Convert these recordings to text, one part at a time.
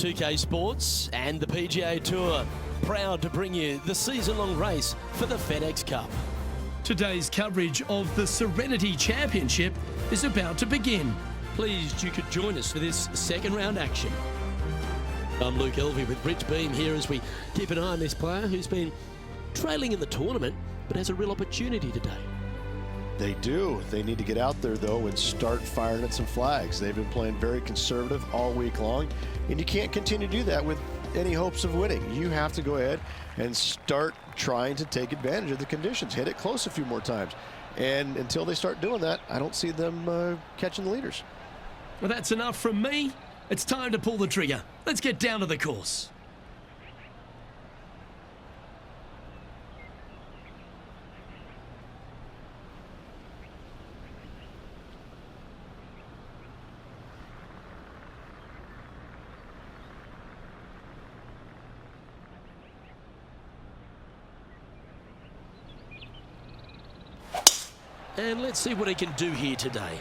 2K Sports and the PGA Tour, proud to bring you the season-long race for the FedEx Cup. Today's coverage of the Serenity Championship is about to begin. Pleased you could join us for this second round action. I'm Luke Elvey with Rich Beam here as we keep an eye on this player who's been trailing in the tournament but has a real opportunity today. They do. They need to get out there, though, and start firing at some flags. They've been playing very conservative all week long, and you can't continue to do that with any hopes of winning. You have to go ahead and start trying to take advantage of the conditions. Hit it close a few more times. And until they start doing that, I don't see them catching the leaders. Well, that's enough from me. It's time to pull the trigger. Let's get down to the course. And let's see what he can do here today.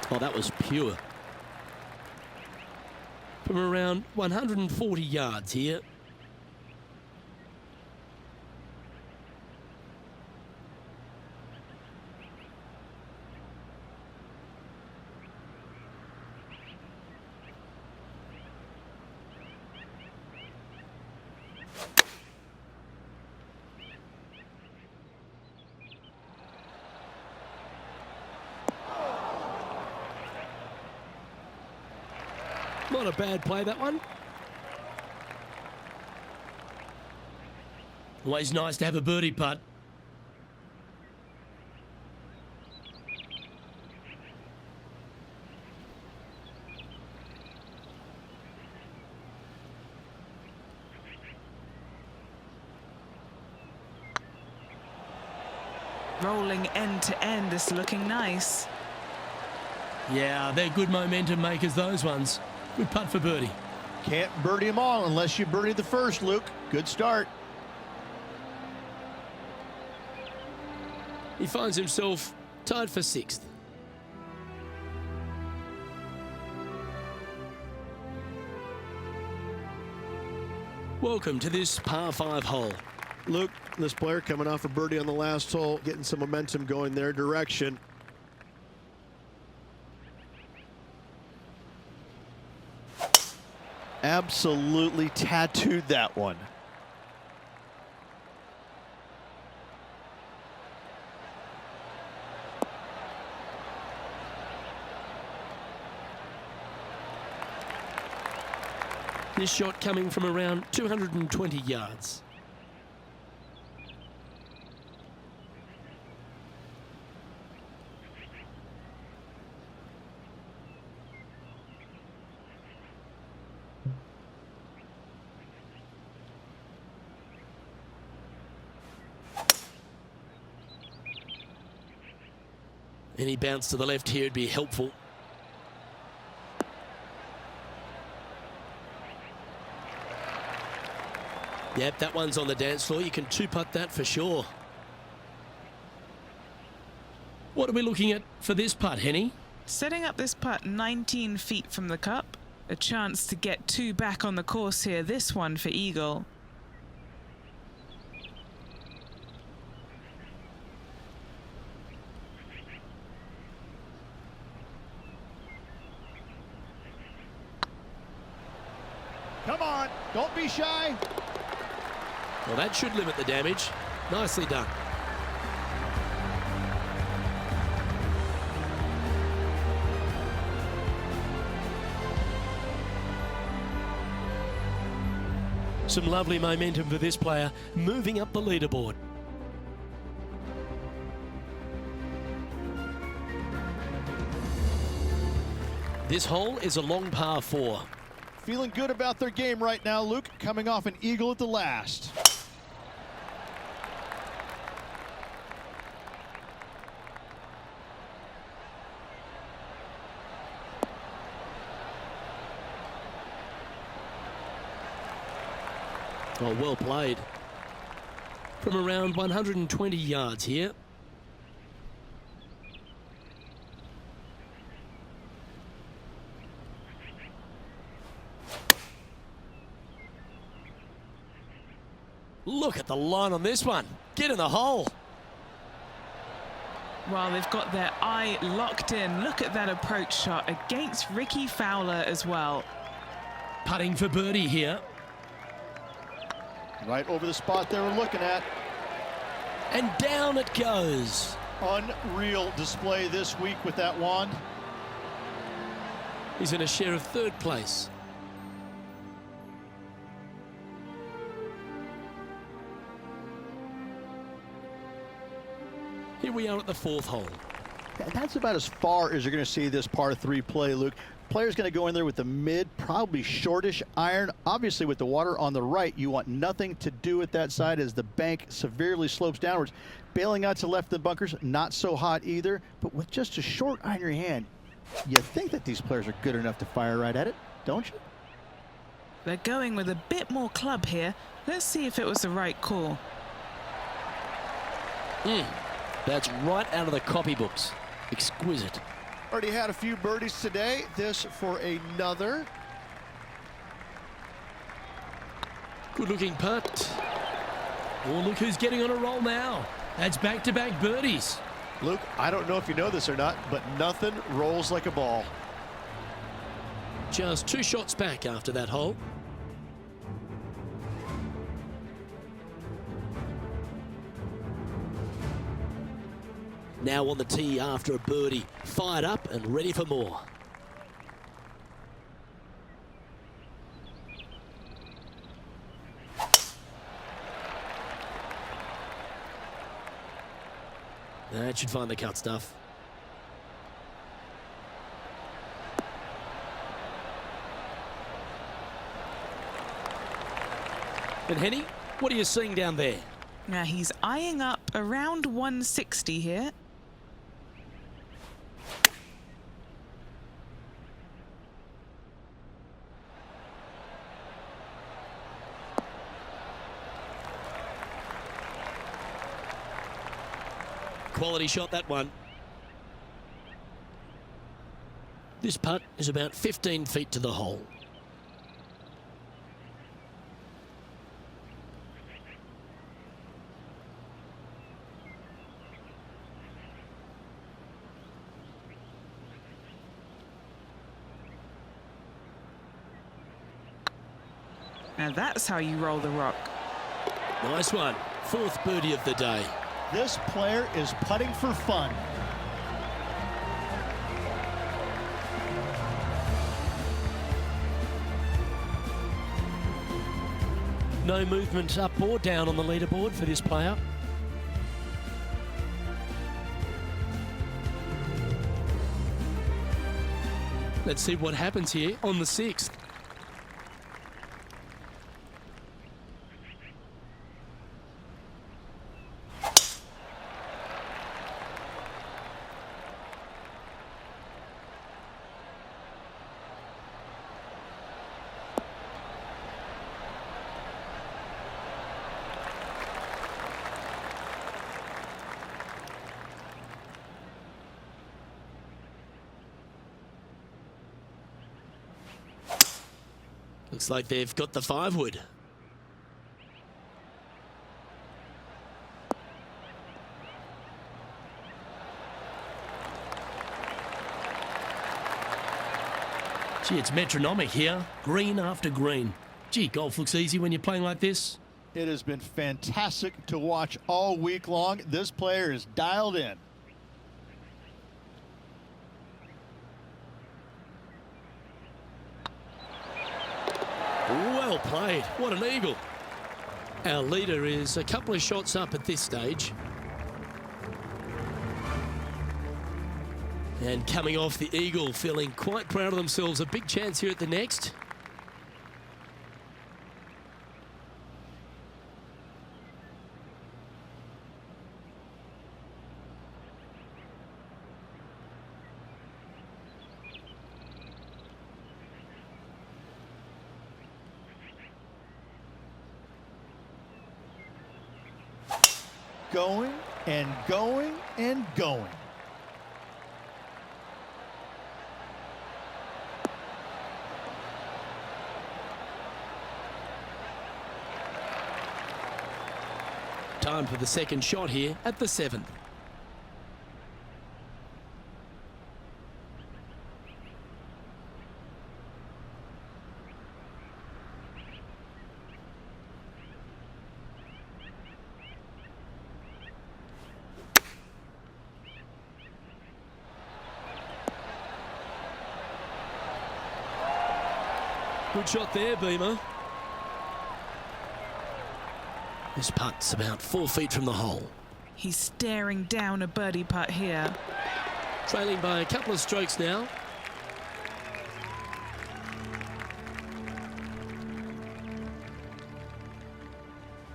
Oh, that was pure. From around 140 yards here. Not a bad play, that one. Always nice to have a birdie putt. Rolling end to end, this looking nice. Yeah, they're good momentum makers, those ones. Good putt for birdie. Can't birdie them all unless you birdie the first, Luke. Good start. He finds himself tied for sixth. Welcome to this par 5 hole. Luke, this player coming off a birdie on the last hole, getting some momentum going their direction. Absolutely tattooed that one. This shot coming from around 220 yards. Any bounce to the left here would be helpful. Yep, that one's on the dance floor. You can two-putt that for sure. What are we looking at for this putt, Henny? Setting up this putt 19 feet from the cup. A chance to get two back on the course here. This one for eagle. Come on, don't be shy. Well, that should limit the damage. Nicely done. Some lovely momentum for this player, moving up the leaderboard. This hole is a long par 4. Feeling good about their game right now, Luke, coming off an eagle at the last. Oh, well played. From around 120 yards here. Look at the line on this one. Get in the hole. Well, they've got their eye locked in. Look at that approach shot against Ricky Fowler as well. Putting for birdie here. Right over the spot they were looking at. And down it goes. Unreal display this week with that wand. He's in a share of third place. Here we are at the fourth hole. That's about as far as you're going to see this par 3 play, Luke. Player's going to go in there with the mid, probably shortish iron. Obviously, with the water on the right, you want nothing to do with that side as the bank severely slopes downwards. Bailing out to left of the bunkers, not so hot either. But with just a short iron in your hand, you think that these players are good enough to fire right at it, don't you? They're going with a bit more club here. Let's see if it was the right call. That's right out of the copybooks. Exquisite. Already had a few birdies today. This for another. Good looking putt. Oh, look who's getting on a roll now. That's back-to-back birdies. Luke, I don't know if you know this or not, but nothing rolls like a ball. Just 2 shots back after that hole. Now on the tee after a birdie. Fired up and ready for more. That should find the cut stuff. And Henny, what are you seeing down there? Now he's eyeing up around 160 here. Quality shot, that one. This putt is about 15 feet to the hole. Now that's how you roll the rock. Nice one. 4th birdie of the day. This player is putting for fun. No movement up or down on the leaderboard for this player. Let's see what happens here on the 6th. Looks like they've got the 5-wood. Gee, it's metronomic here. Green after green. Gee, golf looks easy when you're playing like this. It has been fantastic to watch all week long. This player is dialed in. Well played. What an eagle. Our leader is a couple of shots up at this stage. And coming off the eagle, feeling quite proud of themselves. A big chance here at the next. going and going and going. Time for the second shot here at the 7th. Good shot there, Beamer. This putt's about 4 feet from the hole. He's staring down a birdie putt here. Trailing by a couple of strokes now.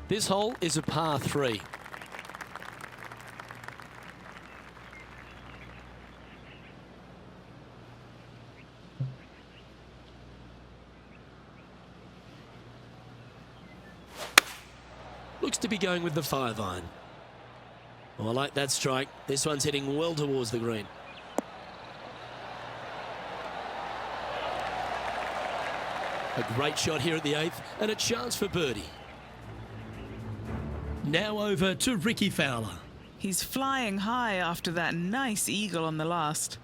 This hole is a par 3. Looks to be going with the 5-iron. Oh, I like that strike. This one's heading well towards the green. A great shot here at the 8th, and a chance for birdie. Now over to Ricky Fowler. He's flying high after that nice eagle on the last.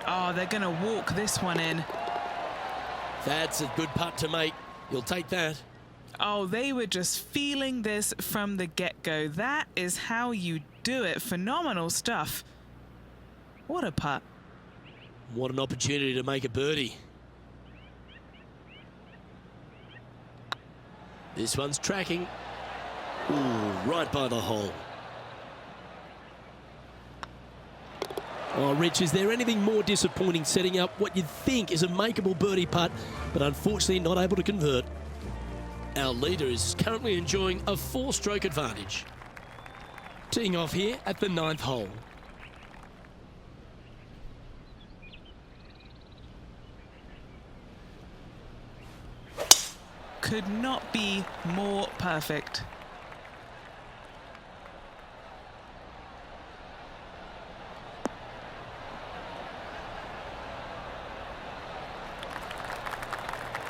Oh, they're going to walk this one in. That's a good putt to make. You'll take that. Oh, they were just feeling this from the get-go. That is how you do it. Phenomenal stuff. What a putt. What an opportunity to make a birdie. This one's tracking. Ooh, right by the hole. Oh, Rich, is there anything more disappointing setting up what you'd think is a makeable birdie putt, but unfortunately not able to convert? Our leader is currently enjoying a 4-stroke advantage. Teeing off here at the 9th hole. Could not be more perfect.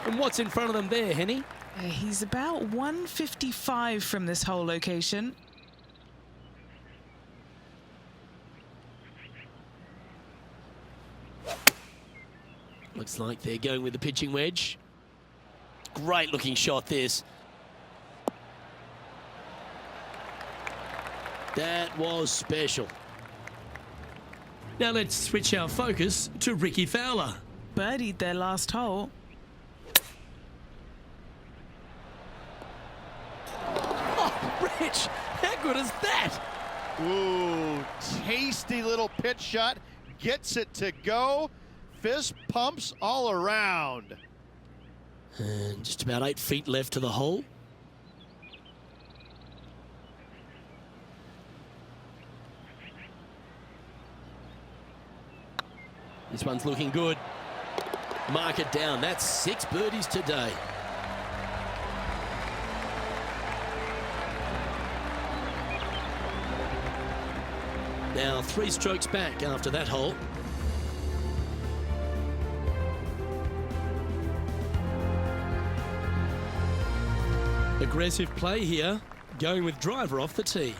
And what's in front of them there, Henny? He's about 155 from this hole location. Looks like they're going with the pitching wedge. Great looking shot, this. That was special. Now let's switch our focus to Ricky Fowler. Birdied their last hole. Oh, Rich, how good is that? Ooh, tasty little pitch shot. Gets it to go. Fist pumps all around. And just about 8 feet left to the hole. This one's looking good. Mark it down. That's 6 birdies today. Now 3 strokes back after that hole. Aggressive play here, going with driver off the tee.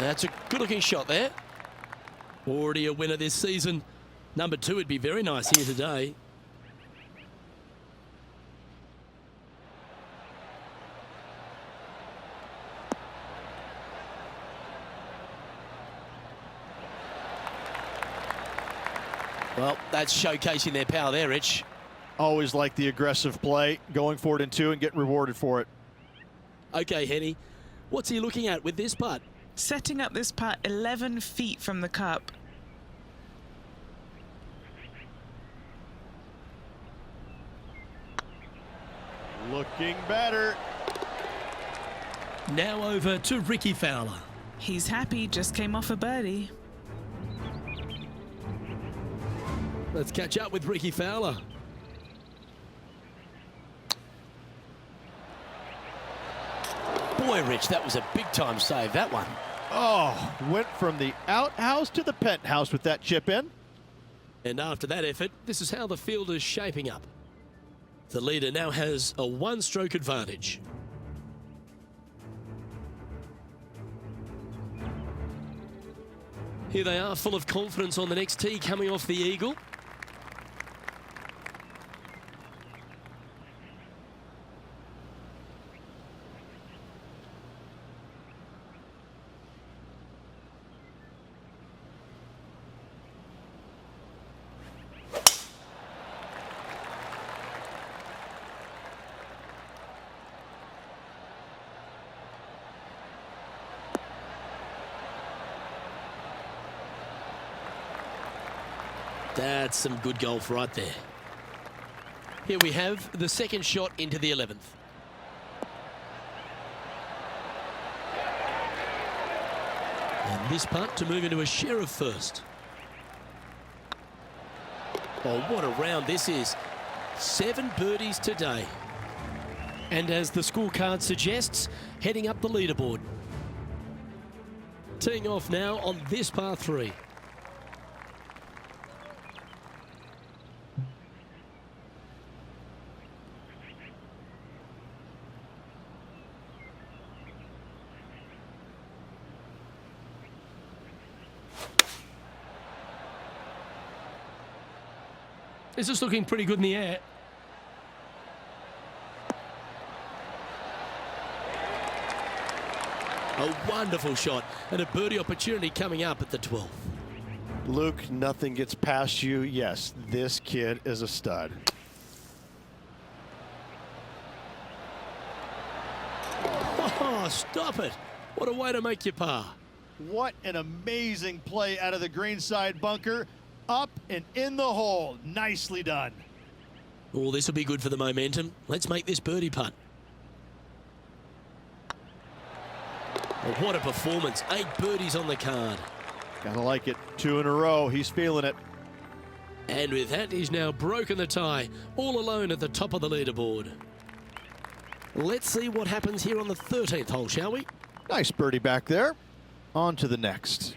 That's a good-looking shot there. Already a winner this season. Number 2 would be very nice here today. Well, that's showcasing their power there, Rich. Always like the aggressive play, going for it in 2 and getting rewarded for it. Okay, Henny, what's he looking at with this putt? Setting up this putt 11 feet from the cup. Looking better. Now over to Ricky Fowler. He's happy, just came off a birdie. Let's catch up with Ricky Fowler. Boy, Rich, that was a big-time save, that one. Oh, went from the outhouse to the penthouse with that chip in. And after that effort, this is how the field is shaping up. The leader now has a 1-stroke advantage. Here they are, full of confidence on the next tee, coming off the eagle. That's some good golf right there. Here we have the second shot into the 11th. And this putt to move into a share of first. Oh, what a round this is. 7 birdies today. And as the scorecard suggests, heading up the leaderboard. Teeing off now on this par 3. This is looking pretty good in the air. A wonderful shot and a birdie opportunity coming up at the 12th. Luke, nothing gets past you. Yes, this kid is a stud. Oh, stop it. What a way to make your par. What an amazing play out of the greenside bunker. Up and in the hole. Nicely done. Oh, this will be good for the momentum. Let's make this birdie putt. Oh, what a performance. 8 birdies on the card. Gotta like it. 2 in a row. He's feeling it. And with that, he's now broken the tie, all alone at the top of the leaderboard. Let's see what happens here on the 13th hole, shall we? Nice birdie back there. On to the next.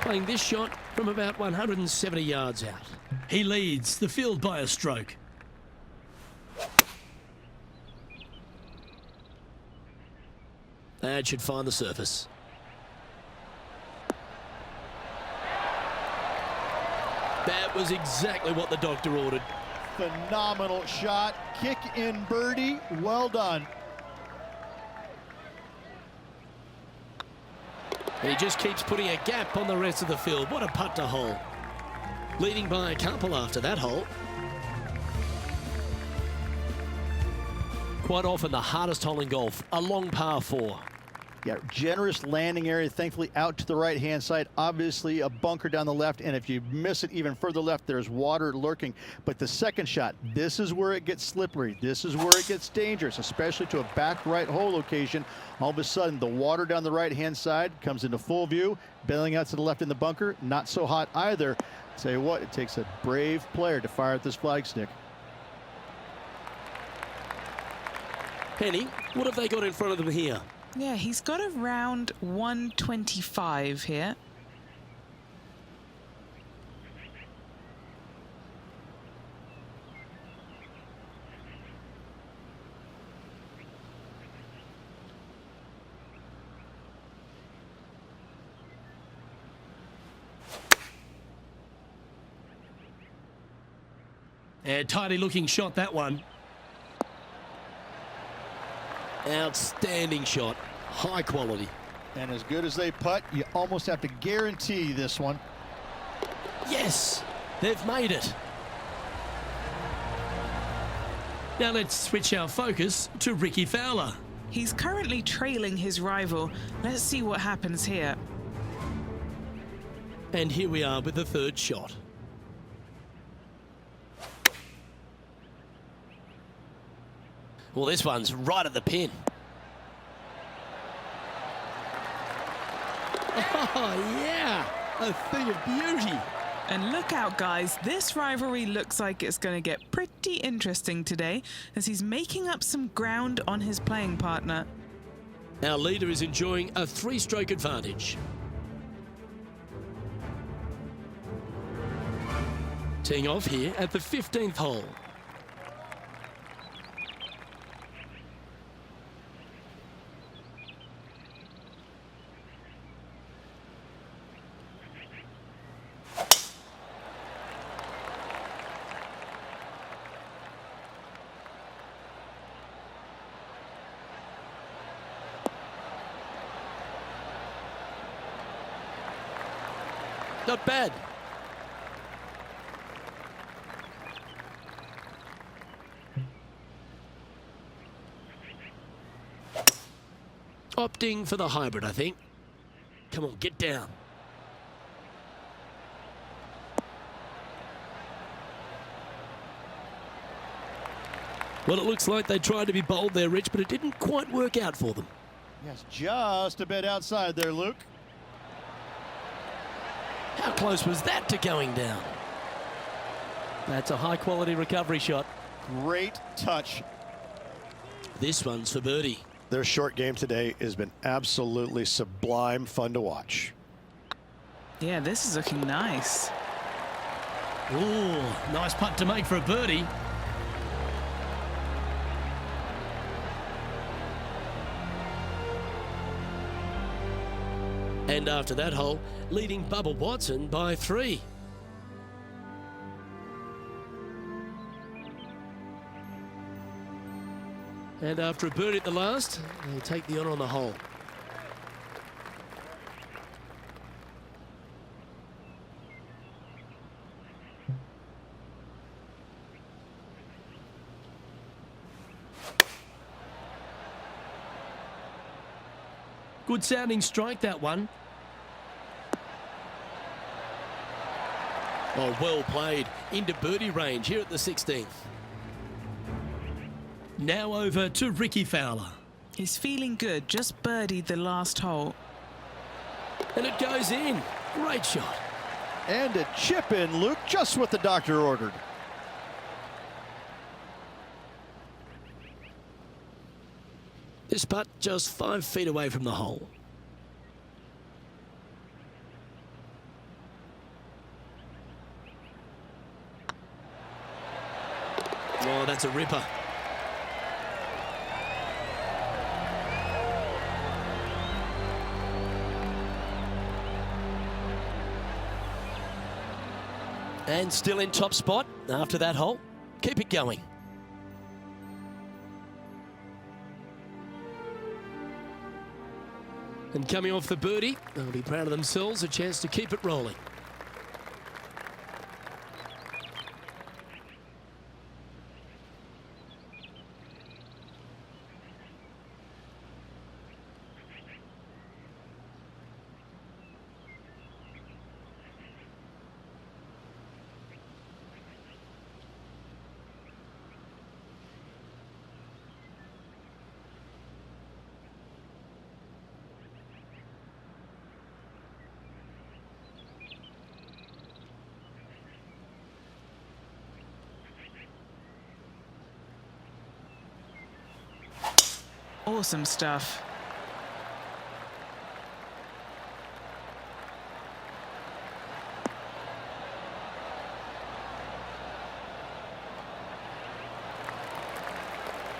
Playing this shot from about 170 yards out. He leads the field by a stroke. That should find the surface. That was exactly what the doctor ordered. Phenomenal shot. Kick in birdie. Well done. He just keeps putting a gap on the rest of the field. What a putt to hole. Leading by a couple after that hole. Quite often the hardest hole in golf, a long par 4. Yeah, generous landing area, thankfully out to the right-hand side. Obviously, a bunker down the left, and if you miss it even further left, there's water lurking. But the second shot, this is where it gets slippery. This is where it gets dangerous, especially to a back right hole location. All of a sudden, the water down the right-hand side comes into full view, bailing out to the left in the bunker. Not so hot either. Tell you what, it takes a brave player to fire at this flag stick. Penny, what have they got in front of them here? Yeah, he's got around 125 here. A tidy looking shot, that one. Outstanding shot, high quality. And as good as they putt, you almost have to guarantee this one. Yes, they've made it. Now let's switch our focus to Ricky Fowler. He's currently trailing his rival. Let's see what happens here. And here we are with the third shot. Well, this one's right at the pin. Oh, yeah, a thing of beauty. And look out, guys. This rivalry looks like it's going to get pretty interesting today as he's making up some ground on his playing partner. Our leader is enjoying a three-stroke advantage. Teeing off here at the 15th hole. Not bad. Opting for the hybrid, I think. Come on, get down. Well, it looks like they tried to be bold there, Rich, but it didn't quite work out for them. Yes, just a bit outside there, Luke. How close was that to going down? That's a high-quality recovery shot. Great touch. This one's for birdie. Their short game today has been absolutely sublime fun to watch. Yeah, this is looking nice. Ooh, nice putt to make for a birdie. And after that hole, leading Bubba Watson by 3. And after a birdie at the last, he'll take the honour on the hole. Good sounding strike, that one. Oh, well played. Into birdie range here at the 16th. Now over to Ricky Fowler. He's feeling good, just birdied the last hole. And it goes in. Great shot. And a chip in, Luke, just what the doctor ordered. This putt just 5 feet away from the hole. Oh, that's a ripper. And still in top spot after that hole. Keep it going. And coming off the birdie, they'll be proud of themselves, a chance to keep it rolling. Awesome stuff.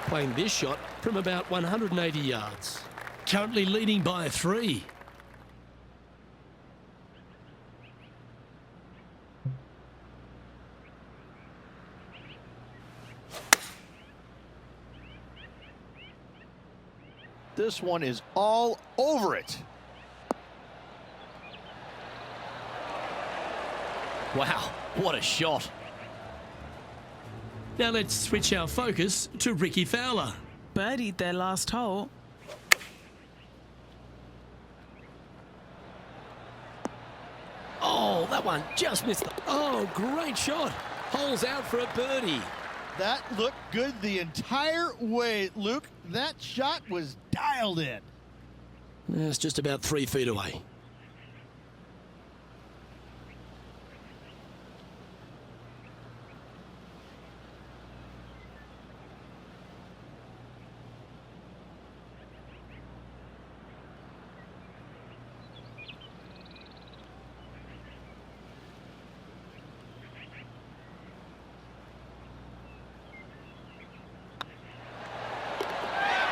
Playing this shot from about 180 yards. Currently leading by 3. This one is all over it. Wow, what a shot. Now let's switch our focus to Ricky Fowler. Birdied their last hole. Oh, that one just missed the... Oh, great shot. Hole's out for a birdie. That looked good the entire way, Luke. That shot was dialed in. It's just about 3 feet away.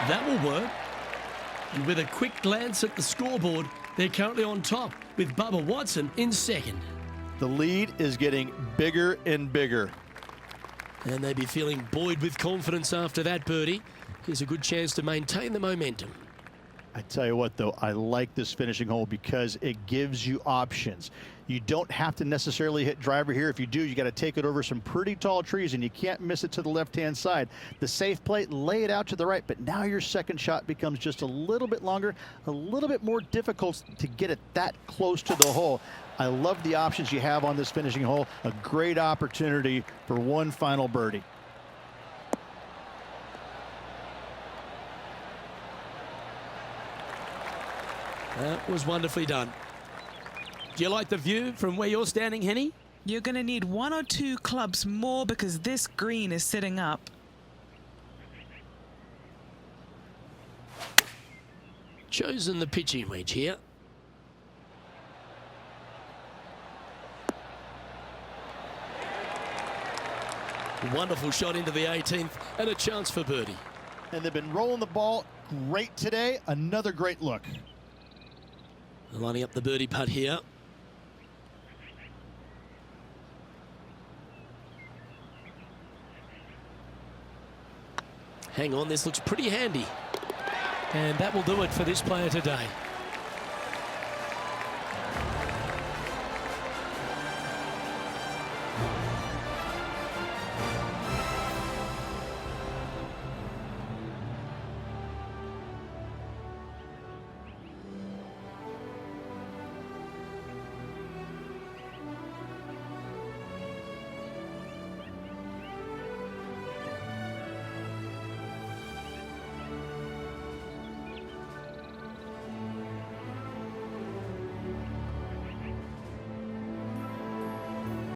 That will work. And with a quick glance at the scoreboard, they're currently on top with Bubba Watson in second. The lead is getting bigger and bigger. And they'd be feeling buoyed with confidence after that birdie. Here's a good chance to maintain the momentum. I tell you what, though, I like this finishing hole because it gives you options. You don't have to necessarily hit driver here. If you do, you got to take it over some pretty tall trees, and you can't miss it to the left-hand side. The safe play, lay it out to the right, but now your second shot becomes just a little bit longer, a little bit more difficult to get it that close to the hole. I love the options you have on this finishing hole. A great opportunity for one final birdie. That was wonderfully done. Do you like the view from where you're standing, Henny? You're going to need 1 or 2 clubs more because this green is sitting up. Chosen the pitching wedge here. Wonderful shot into the 18th and a chance for birdie. And they've been rolling the ball great today. Another great look. Lining up the birdie putt here. Hang on, this looks pretty handy. And that will do it for this player today.